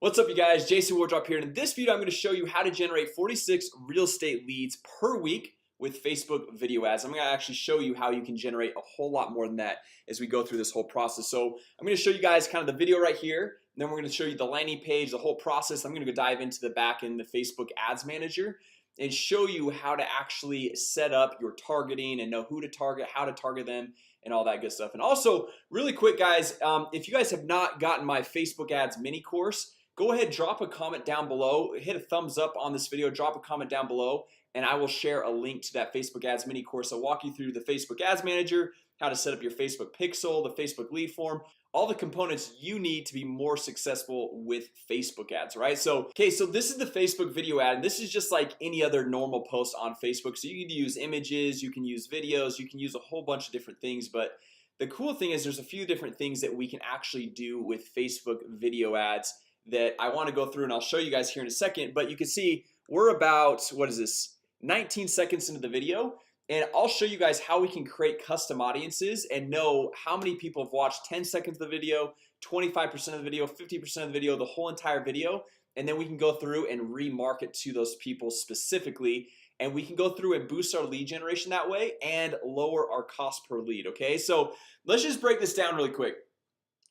What's up, you guys? Jason Wardrop here, and in this video I'm going to show you how to generate 46 real estate leads per week with Facebook video ads. I'm going to actually show you how you can generate a whole lot more than that as we go through this whole process. So I'm going to show you guys kind of the video right here, and then we're going to show you the landing page, the whole process. I'm going to go dive into the back end, the Facebook Ads Manager, and show you how to actually set up your targeting and know who to target, how to target them, and all that good stuff. And also, really quick, guys, if you guys have not gotten my Facebook Ads mini course, go ahead, drop a comment down below, hit a thumbs up on this video, drop a comment down below, and I will share a link to that Facebook Ads mini course. I'll walk you through the Facebook Ads Manager, how to set up your Facebook pixel, the Facebook lead form, all the components you need to be more successful with Facebook ads, right? So this is the Facebook video ad, and this is just like any other normal post on Facebook. So you can use images, you can use videos, you can use a whole bunch of different things, but the cool thing is there's a few different things that we can actually do with Facebook video ads that I want to go through, and I'll show you guys here in a second. But you can see we're about, what is this, 19 seconds into the video, and I'll show you guys how we can create custom audiences and know how many people have watched 10 seconds of the video, 25% of the video, 50% of the video, the whole entire video. And then we can go through and remarket to those people specifically, and we can go through and boost our lead generation that way and lower our cost per lead. Okay, so let's just break this down really quick.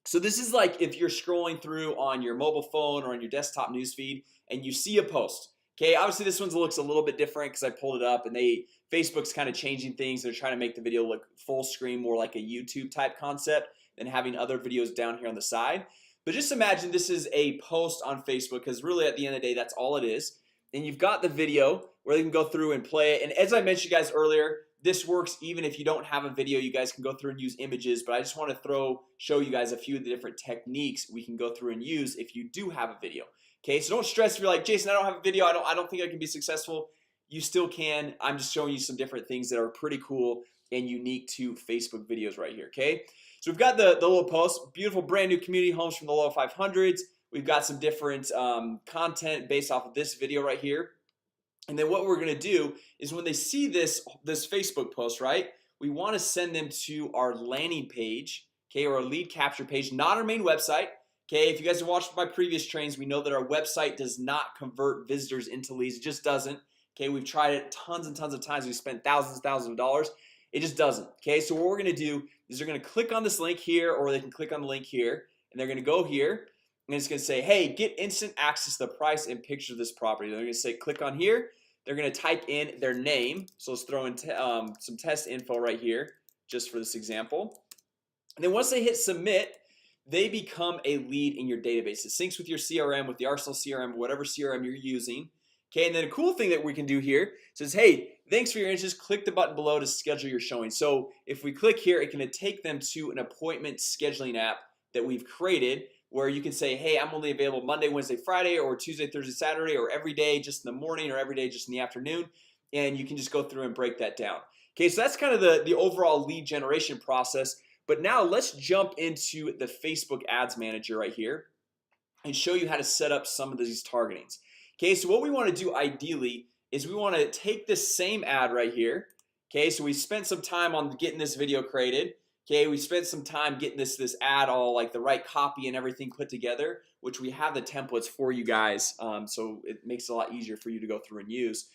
So this is like if you're scrolling through on your mobile phone or on your desktop newsfeed and you see a post. Okay, obviously this one looks a little bit different because I pulled it up, and Facebook's kind of changing things. They're trying to make the video look full screen, more like a YouTube type concept than having other videos down here on the side. But just imagine this is a post on Facebook, because really at the end of the day that's all it is. And you've got the video where they can go through and play it. And as I mentioned, you guys, earlier, this works even if you don't have a video. You guys can go through and use images, but I just want to show you guys a few of the different techniques we can go through and use if you do have a video. Okay, so don't stress if you're like, Jason, I don't have a video, I don't think I can be successful. You still can. I'm just showing you some different things that are pretty cool and unique to Facebook videos right here. Okay, so we've got the little post, beautiful brand new community homes from the low 500s. We've got some different content based off of this video right here. And then what we're gonna do is when they see this Facebook post, right, we want to send them to our landing page, okay, or our lead capture page, not our main website. Okay, if you guys have watched my previous trainings, we know that our website does not convert visitors into leads. It just doesn't. Okay, we've tried it tons and tons of times. We've spent thousands and thousands of dollars. It just doesn't. Okay, so what we're gonna do is they're gonna click on this link here, or they can click on the link here, and they're gonna go here, and it's gonna say, hey, get instant access to the price and picture of this property. They're gonna say click on here. They're gonna type in their name. So let's throw in some test info right here just for this example. And then once they hit submit, they become a lead in your database. It syncs with your CRM, with the Arsenal CRM, whatever CRM you're using. Okay, and then a cool thing that we can do here says, hey, thanks for your interest, click the button below to schedule your showing. So if we click here, it can take them to an appointment scheduling app that we've created, where you can say, hey, I'm only available Monday, Wednesday, Friday, or Tuesday, Thursday, Saturday, or every day just in the morning, or every day just in the afternoon. And you can just go through and break that down. Okay, so that's kind of the overall lead generation process. But now let's jump into the Facebook Ads Manager right here and show you how to set up some of these targetings. Okay, so what we want to do ideally is we want to take this same ad right here. Okay, so we spent some time on getting this video created. Okay, we spent some time getting this ad all like the right copy and everything put together, which we have the templates for you guys, so it makes it a lot easier for you to go through and use.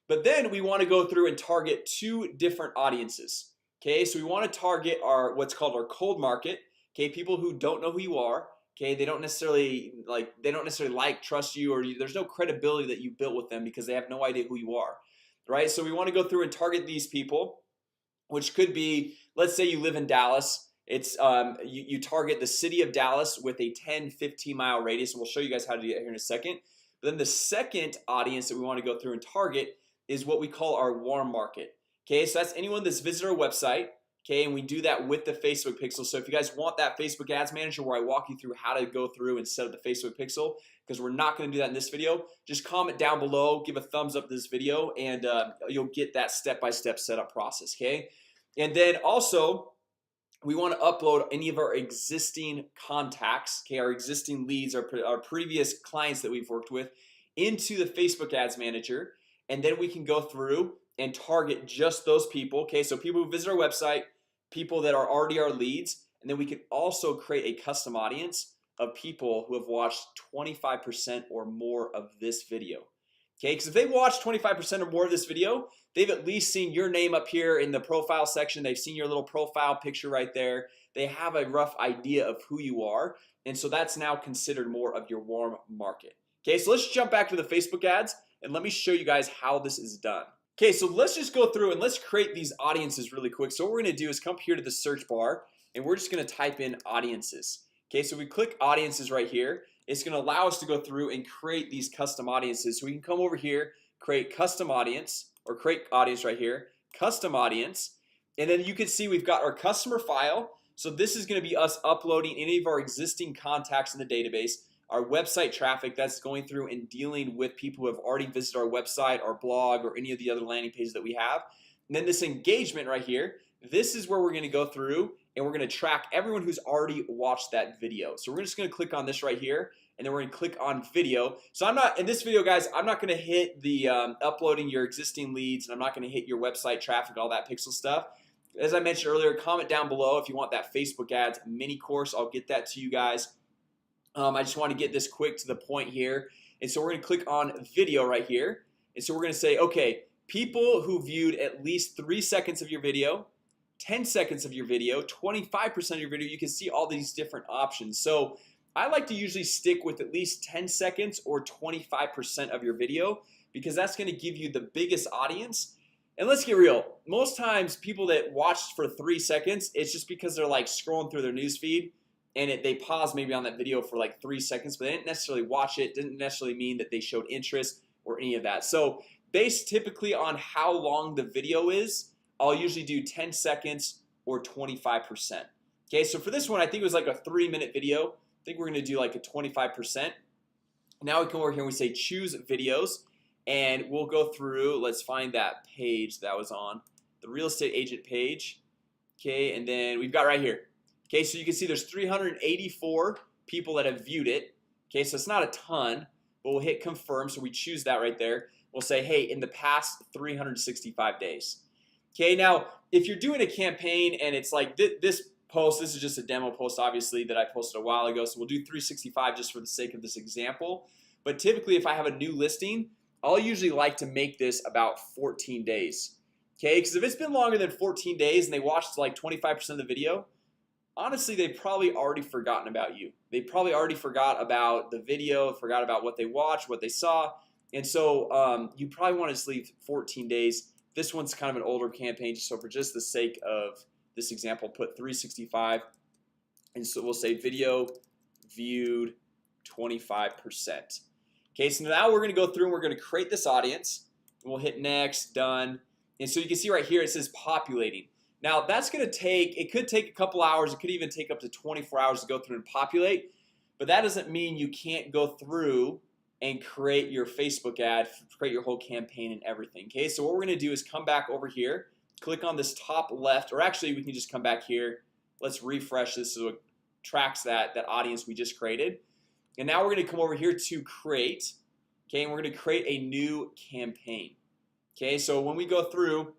But then we want to go through and target two different audiences. Okay, so we want to target what's called our cold market. Okay, people who don't know who you are. Okay, they don't necessarily like, trust you, or there's no credibility that you built with them because they have no idea who you are, right? So we want to go through and target these people, which could be, let's say you live in Dallas. It's you target the city of Dallas with a 10-15 mile radius, and we'll show you guys how to do that here in a second. But then the second audience that we want to go through and target is what we call our warm market. Okay, so that's anyone that's visited our website. Okay, and we do that with the Facebook pixel. So if you guys want that Facebook Ads Manager where I walk you through how to go through and set up the Facebook pixel, because we're not going to do that in this video, just comment down below, give a thumbs up to this video, and you'll get that step-by-step setup process. Okay, and then also we want to upload any of our existing contacts, okay, our existing leads, our previous clients that we've worked with, into the Facebook Ads Manager, and then we can go through and target just those people. Okay, so people who visit our website, people that are already our leads, and then we can also create a custom audience of people who have watched 25% or more of this video. Okay, because if they watch 25% or more of this video, they've at least seen your name up here in the profile section. They've seen your little profile picture right there. They have a rough idea of who you are, and so that's now considered more of your warm market. Okay, so let's jump back to the Facebook ads and let me show you guys how this is done. Okay, so let's just go through and let's create these audiences really quick. So what we're gonna do is come here to the search bar and we're just gonna type in audiences. Okay, so we click audiences right here. It's gonna allow us to go through and create these custom audiences. So we can come over here, create custom audience, or create audience right here, custom audience. And then you can see we've got our customer file. So this is gonna be us uploading any of our existing contacts in the database, our website traffic that's going through and dealing with people who have already visited our website, our blog, or any of the other landing pages that we have. And then this engagement right here, this is where we're gonna go through and we're gonna track everyone who's already watched that video. So we're just gonna click on this right here, and then we're gonna click on video. So I'm not in this video, guys. I'm not gonna hit the uploading your existing leads, and I'm not gonna hit your website traffic, all that pixel stuff. As I mentioned earlier, comment down below if you want that Facebook ads mini course. I'll get that to you guys. I just want to get this quick to the point here. And so we're gonna click on video right here. And so we're gonna say, okay, people who viewed at least 3 seconds of your video, 10 seconds of your video, 25% of your video. You can see all these different options. So I like to usually stick with at least 10 seconds or 25% of your video, because that's gonna give you the biggest audience. And let's get real, most times people that watched for 3 seconds, it's just because they're like scrolling through their news feed and they pause maybe on that video for like 3 seconds, but they didn't necessarily watch it. Didn't necessarily mean that they showed interest or any of that. So based typically on how long the video is, I'll usually do 10 seconds or 25%. Okay, so for this one, I think it was like a 3-minute video. I think we're gonna do like a 25%. Now we come over here and we say choose videos, and we'll go through. Let's find that page that was on the real estate agent page. Okay, and then we've got right here. Okay, so you can see there's 384 people that have viewed it. Okay, so it's not a ton, but we'll hit confirm. So we choose that right there. We'll say, hey, in the past 365 days. Okay, now if you're doing a campaign and it's like this post, this is just a demo post obviously that I posted a while ago, so we'll do 365 just for the sake of this example. But typically if I have a new listing, I'll usually like to make this about 14 days. Okay, because if it's been longer than 14 days and they watched like 25% of the video, honestly, they've probably already forgotten about you. They probably already forgot about the video, forgot about what they watched, what they saw. And so you probably want to just leave 14 days. This one's kind of an older campaign, so for just the sake of this example, put 365. And so we'll say video viewed 25%. Okay, so now we're gonna go through and we're gonna create this audience, and we'll hit next, done. And so you can see right here it says populating. Now that's gonna take, it could take a couple hours, it could even take up to 24 hours to go through and populate. But that doesn't mean you can't go through and create your Facebook ad, create your whole campaign and everything. Okay, so what we're gonna do is come back over here, click on this top left, or actually we can just come back here. Let's refresh this so it tracks that audience we just created. And now we're gonna come over here to create. Okay, and we're gonna create a new campaign. Okay, so when we go through,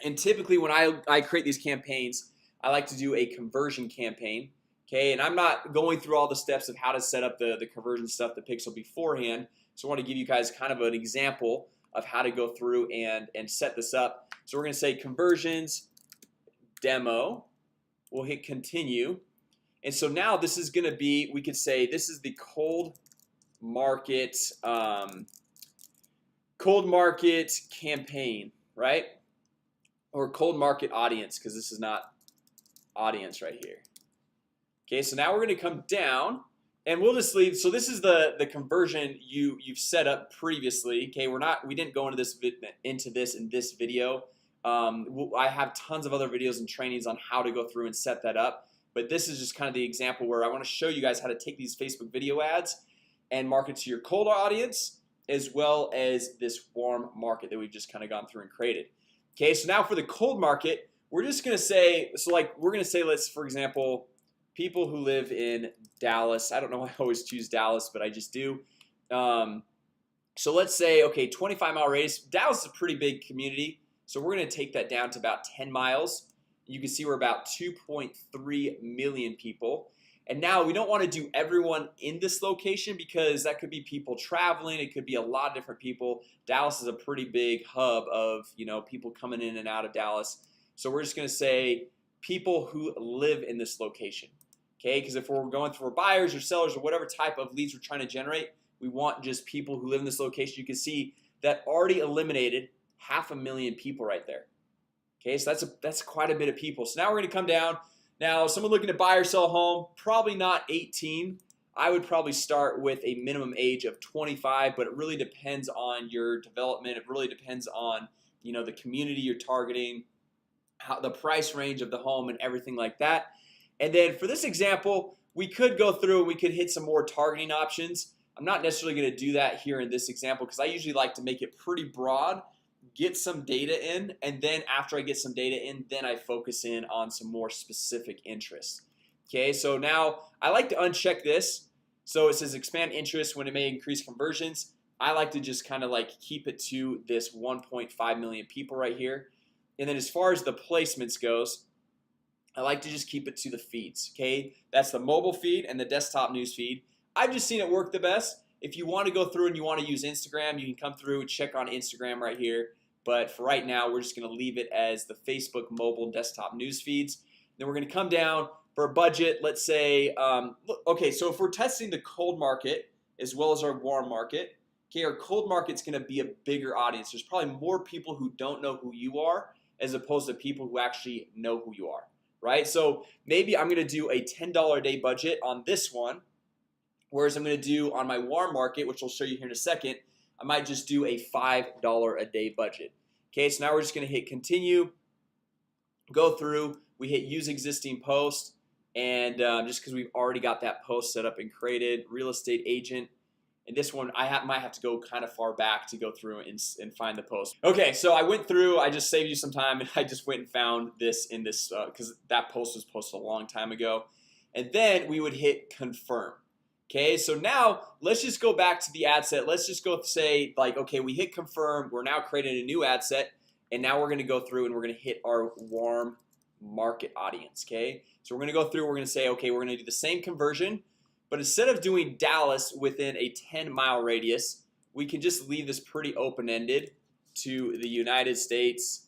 and typically when I create these campaigns, I like to do a conversion campaign. Okay, and I'm not going through all the steps of how to set up the conversion stuff, the pixel beforehand. So I want to give you guys kind of an example of how to go through and set this up. So we're gonna say conversions demo. We'll hit continue. And so now this is gonna be, we could say this is the cold market campaign, right? Or cold market audience, because this is not audience right here. Okay, so now we're gonna come down and we'll just leave. So this is the conversion you've set up previously. Okay, we didn't go into this in this video. I have tons of other videos and trainings on how to go through and set that up, but this is just kind of the example where I want to show you guys how to take these Facebook video ads and market to your cold audience as well as this warm market that we've just kind of gone through and created. Okay, so now for the cold market, we're just gonna say, so like we're gonna say, let's, for example, people who live in Dallas. I don't know why I always choose Dallas, but I just do. So let's say, okay, 25-mile radius. Dallas is a pretty big community, so we're gonna take that down to about 10 miles. You can see we're about 2.3 million people. And now we don't want to do everyone in this location because that could be people traveling. It could be a lot of different people. Dallas is a pretty big hub of, you know, people coming in and out of Dallas. So we're just gonna say people who live in this location. Okay, because if we're going for buyers or sellers or whatever type of leads we're trying to generate, we want just people who live in this location. You can see that already eliminated 500,000 people right there. Okay, so that's quite a bit of people. So now we're gonna come down. Now, someone looking to buy or sell a home, probably not 18. I would probably start with a minimum age of 25, but it really depends on your development. It really depends on, you know, the community you're targeting, how the price range of the home and everything like that. And then for this example, we could go through and we could hit some more targeting options. I'm not necessarily going to do that here in this example because I usually like to make it pretty broad, get some data in, and then after I get some data in, then I focus in on some more specific interests. Okay, so now I like to uncheck this. So it says expand interest when it may increase conversions. I like to just kind of like keep it to this 1.5 million people right here. And then as far as the placements goes, I like to just keep it to the feeds. Okay, that's the mobile feed and the desktop news feed. I've just seen it work the best. If you want to go through and you want to use Instagram, you can come through and check on Instagram right here. But for right now, we're just going to leave it as the Facebook mobile desktop news feeds. Then we're going to come down for a budget. Let's say, okay, so if we're testing the cold market as well as our warm market, okay, our cold market's going to be a bigger audience. There's probably more people who don't know who you are as opposed to people who actually know who you are, right? So maybe I'm going to do a $10 a day budget on this one, whereas I'm going to do on my warm market, which I'll show you here in a second, I might just do a $5 a day budget. Okay, so now we're just gonna hit continue, go through, we hit use existing post, and just because we've already got that post set up and created, real estate agent. And this one might have to go kind of far back to go through and find the post. Okay, so I went through, I just saved you some time, and I just went and found this in this because that post was posted a long time ago. And then we would hit confirm. Okay, so now let's just go back to the ad set. Let's just go say like, okay, we hit confirm. We're now creating a new ad set, and now we're gonna go through and we're gonna hit our warm market audience. Okay, so we're gonna go through. We're gonna say, okay, we're gonna do the same conversion, but instead of doing Dallas within a 10-mile radius, we can just leave this pretty open-ended to the United States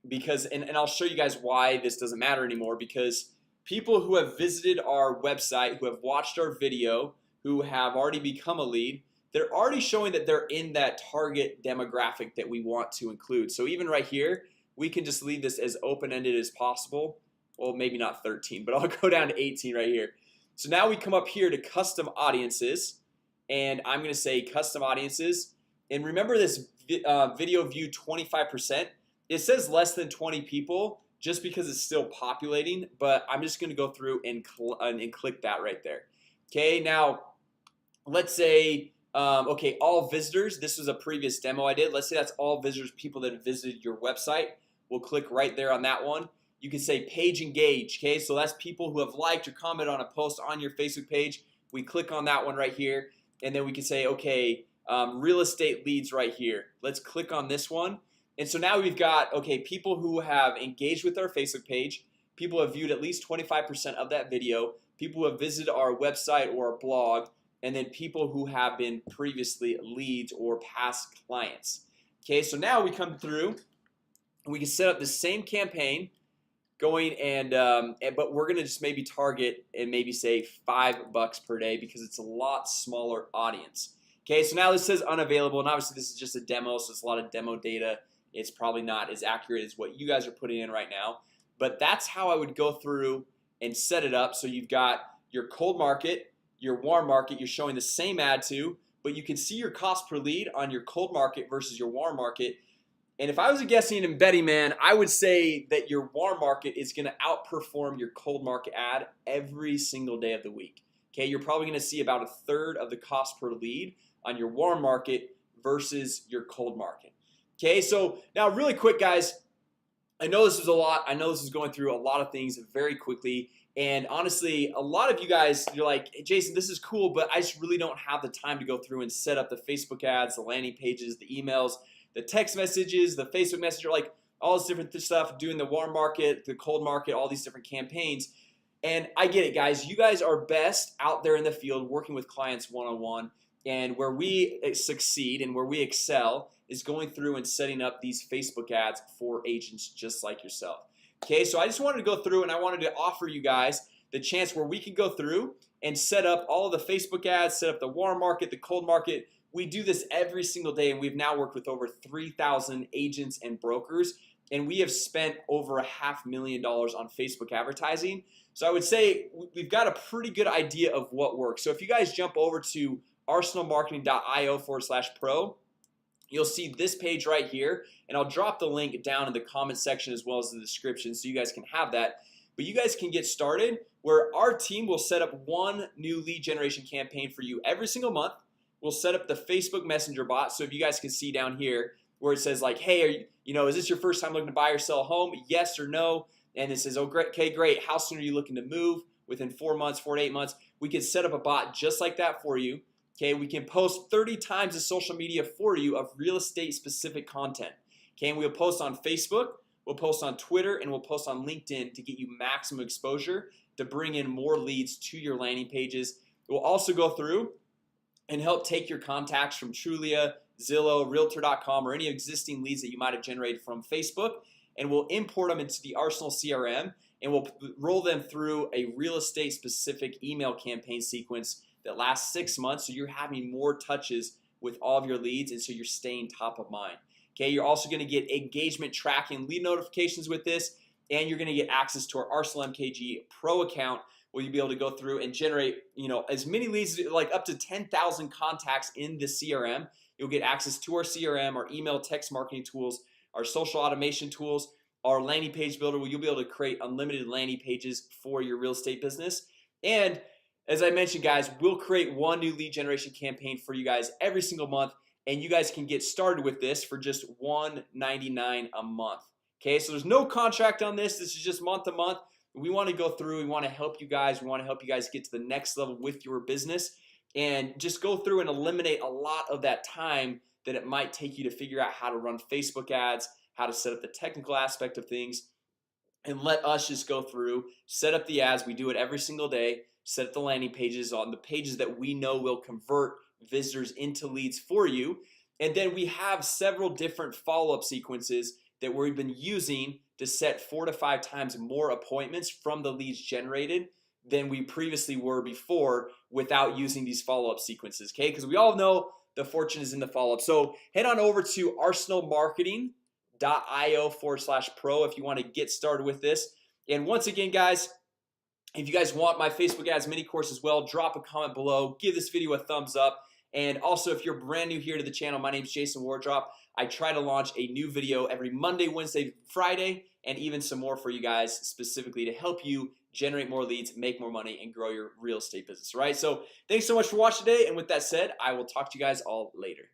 because, and I'll show you guys why this doesn't matter anymore, because people who have visited our website, who have watched our video, who have already become a lead, they're already showing that they're in that target demographic that we want to include. So even right here, we can just leave this as open-ended as possible. Well, maybe not 13, but I'll go down to 18 right here. So now we come up here to custom audiences, and I'm gonna say custom audiences. And remember this video view 25%. It says less than 20 people just because it's still populating, but I'm just gonna go through and click that right there. Okay, now let's say okay, all visitors. This was a previous demo I did. Let's say that's all visitors, people that have visited your website. We'll click right there on that one. You can say page engage. Okay, so that's people who have liked or commented on a post on your Facebook page. We click on that one right here, and then we can say, okay, real estate leads right here. Let's click on this one. And so now we've got, okay, people who have engaged with our Facebook page, people who have viewed at least 25% of that video, people who have visited our website or our blog, and then people who have been previously leads or past clients. Okay, so now we come through and we can set up the same campaign going but we're gonna just maybe target and maybe say $5 per day because it's a lot smaller audience. Okay, so now this says unavailable, and obviously this is just a demo, so it's a lot of demo data. It's probably not as accurate as what you guys are putting in right now, but that's how I would go through and set it up. So you've got your cold market, your warm market, you're showing the same ad to, but you can see your cost per lead on your cold market versus your warm market. And if I was guessing and betting, man, I would say that your warm market is gonna outperform your cold market ad every single day of the week. Okay, you're probably gonna see about 1/3 of the cost per lead on your warm market versus your cold market. Okay, so now really quick, guys, I know this is a lot. I know this is going through a lot of things very quickly, and honestly, a lot of you guys, you're like, hey, Jason, this is cool, but I just really don't have the time to go through and set up the Facebook ads, the landing pages, the emails, the text messages, the Facebook Messenger, like all this different stuff, doing the warm market, the cold market, all these different campaigns. And I get it, guys. You guys are best out there in the field working with clients one-on-one, and where we succeed and where we excel is going through and setting up these Facebook ads for agents just like yourself. Okay, so I just wanted to go through and I wanted to offer you guys the chance where we can go through and set up all of the Facebook ads, set up the warm market, the cold market. We do this every single day, and we've now worked with over 3,000 agents and brokers, and we have spent over $500,000 on Facebook advertising. So I would say we've got a pretty good idea of what works. So if you guys jump over to arsenalmarketing.io/pro, you'll see this page right here, and I'll drop the link down in the comment section as well as the description so you guys can have that. But you guys can get started where our team will set up one new lead generation campaign for you every single month. We'll set up the Facebook Messenger bot. So if you guys can see down here where it says like, hey, are you, is this your first time looking to buy or sell a home? Yes or no? And it says, oh great, okay, great. How soon are you looking to move? Within 4 months, 4 to 8 months. We can set up a bot just like that for you. Okay, we can post 30 times the social media for you of real estate specific content. Okay, and we'll post on Facebook, we'll post on Twitter, and we'll post on LinkedIn to get you maximum exposure to bring in more leads to your landing pages. We'll also go through and help take your contacts from Trulia, Zillow, Realtor.com, or any existing leads that you might have generated from Facebook, and we'll import them into the Arsenal CRM, and we'll roll them through a real estate specific email campaign sequence that lasts 6 months, so you're having more touches with all of your leads, and so you're staying top of mind. Okay, you're also going to get engagement tracking, lead notifications with this, and you're going to get access to our Arsenal MKG Pro account, where you'll be able to go through and generate, as many leads, like up to 10,000 contacts in the CRM. You'll get access to our CRM, our email text marketing tools, our social automation tools, our landing page builder, where you'll be able to create unlimited landing pages for your real estate business. And as I mentioned, guys, we'll create one new lead generation campaign for you guys every single month, and you guys can get started with this for just $199 a month. Okay, so there's no contract on this. This is just month to month. We want to go through, we want to help you guys, we want to help you guys get to the next level with your business, and just go through and eliminate a lot of that time that it might take you to figure out how to run Facebook ads, how to set up the technical aspect of things, and let us just go through, set up the ads. We do it every single day. Set up the landing pages on the pages that we know will convert visitors into leads for you. And then we have several different follow-up sequences that we've been using to set 4 to 5 times more appointments from the leads generated than we previously were before without using these follow-up sequences. Okay, because we all know the fortune is in the follow-up. So head on over to arsenalmarketing.io/pro if you want to get started with this. And once again, guys, if you guys want my Facebook ads mini course as well, drop a comment below, give this video a thumbs up. And also, if you're brand new here to the channel, my name is Jason Wardrop. I try to launch a new video every Monday, Wednesday, Friday, and even some more for you guys specifically to help you generate more leads, make more money, and grow your real estate business. Right? So thanks so much for watching today, and with that said, I will talk to you guys all later.